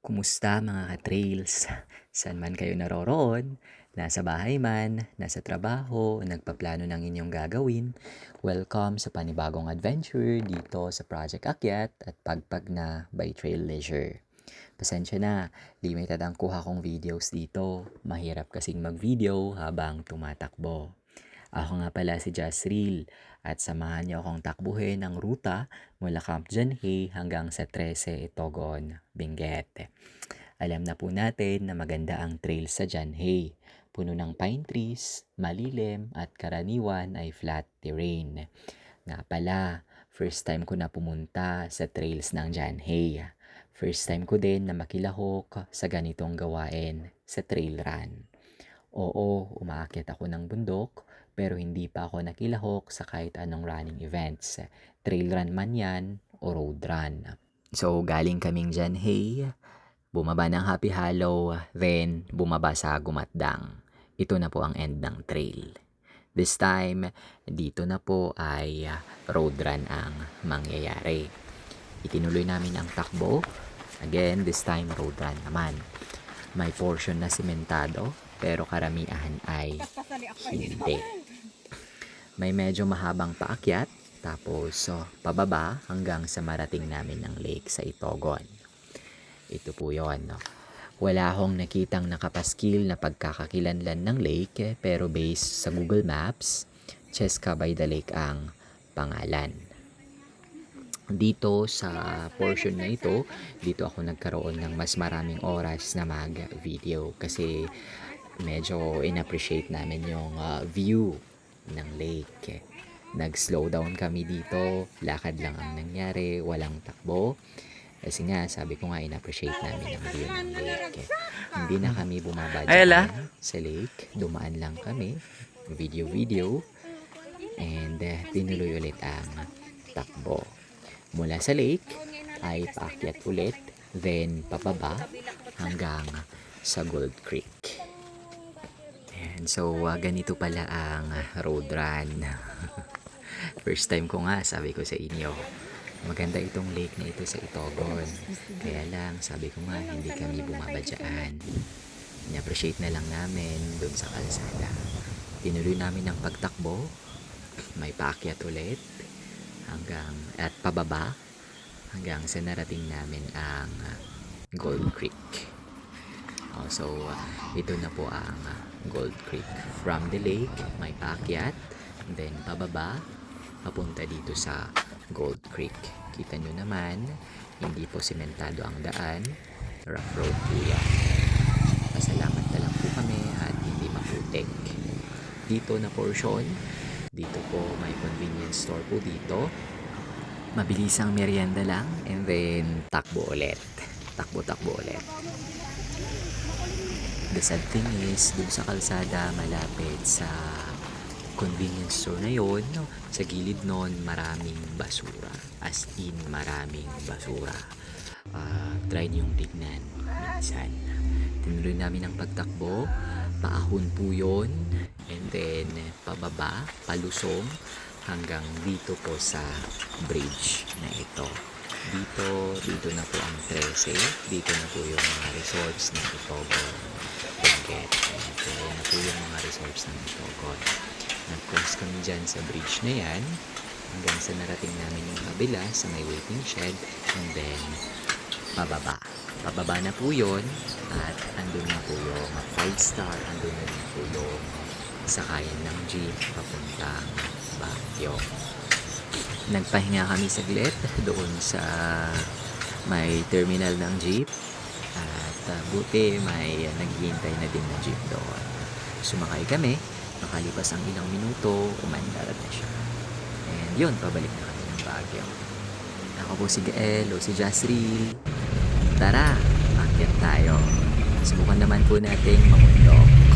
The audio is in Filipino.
Kumusta mga ka-trails? Saan man kayo naroroon? Nasa bahay man, nasa trabaho, nagpaplano ng inyong gagawin? Welcome sa panibagong adventure dito sa Project Akyat at Pagpag na by Trail Leisure. Pasensya na, limited ang kuha kong videos dito. Mahirap kasing mag-video habang tumatakbo. Ako nga pala si Jasril at samahan niyo akong takbuhin ang ruta mula Camp Janhay hanggang sa 13 Togon, Benguet. Alam na po natin na maganda ang trail sa Janhay. Puno ng pine trees, malilim at karaniwan ay flat terrain. Nga pala, first time ko na pumunta sa trails ng Janhay. First time ko din na makilahok sa ganitong gawain sa trail run. Oo, umaakyat ako ng bundok pero hindi pa ako nakilahok sa kahit anong running events. Trail run man yan o road run. So galing kaming Janhay, bumaba ng Happy Hollow, then bumaba sa Gumatdang. Ito na po ang end ng trail. This time, dito na po ay road run ang mangyayari. Itinuloy namin ang takbo. Again, this time road run naman. May portion na simentado, pero karamihan ay hindi. May medyo mahabang paakyat, tapos pababa hanggang sa marating namin ng lake sa Itogon. Ito po yun. Wala akong nakitang nakapaskil na pagkakakilanlan ng lake, pero based sa Google Maps, Cheska by the Lake ang pangalan. Dito sa portion na ito, dito ako nagkaroon ng mas maraming oras na mag-video kasi medyo in-appreciate namin yung view ng lake. Nag-slow down kami dito, lakad lang ang nangyari, walang takbo. Kasi nga, sabi ko nga, in-appreciate namin ang view ng lake. Hindi na kami bumaba dyan sa lake, dumaan lang kami, video, and tinuloy ulit ang takbo. Mula sa lake ay paakyat ulit, then pababa hanggang sa Gold Creek. And so ganito pala ang road run. First time ko nga, sabi ko sa inyo, maganda itong lake na ito sa Itogon. Kaya lang, sabi ko nga, hindi kami bumaba dyan. In-appreciate na lang namin dun sa kalsada. Tinuloy namin ang pagtakbo, may paakyat ulit, hanggang at pababa hanggang sa narating namin ang Gold Creek. So ito na po ang Gold Creek. From the lake, may paakyat, then pababa, papunta dito sa Gold Creek. Kita nyo naman, hindi po simentado ang daan, rough road po yan. Pasalamat na lang po kami at hindi maputik. Dito na portion, dito po may convenience store po dito. Mabilisang merienda lang and then takbo ulit. Takbo ulit. The sad thing is, dun sa kalsada malapit sa convenience store na yun, sa gilid nun maraming basura. As in, maraming basura. Try niyong tignan minsan. Tinuloy namin ang pagtakbo. Paahon po yun. And then, pababa, palusong, hanggang dito po sa bridge na ito. Dito na po ang 13. Dito na po yung mga resorts ng Itogon. Benguet. Kaya na po yung mga resorts ng Itogon. Nag-cross kami dyan sa bridge na yan. Hanggang sa narating namin yung kabila sa may waiting shed. And then, pababa. Pababa na po yun. At andun na po yung 5-star. Andun na po yung sakayan ng jeep papuntang Baguio. Nagpahinga kami saglit doon sa may terminal ng jeep. At buti may naghihintay na din na jeep doon. Sumakay kami. Makalipas ang ilang minuto, umandar na siya. And yun, pabalik na kami ng Baguio. Ako po si Gael o si Jasril. Tara, akyat tayo. Subukan naman po nating mamundok.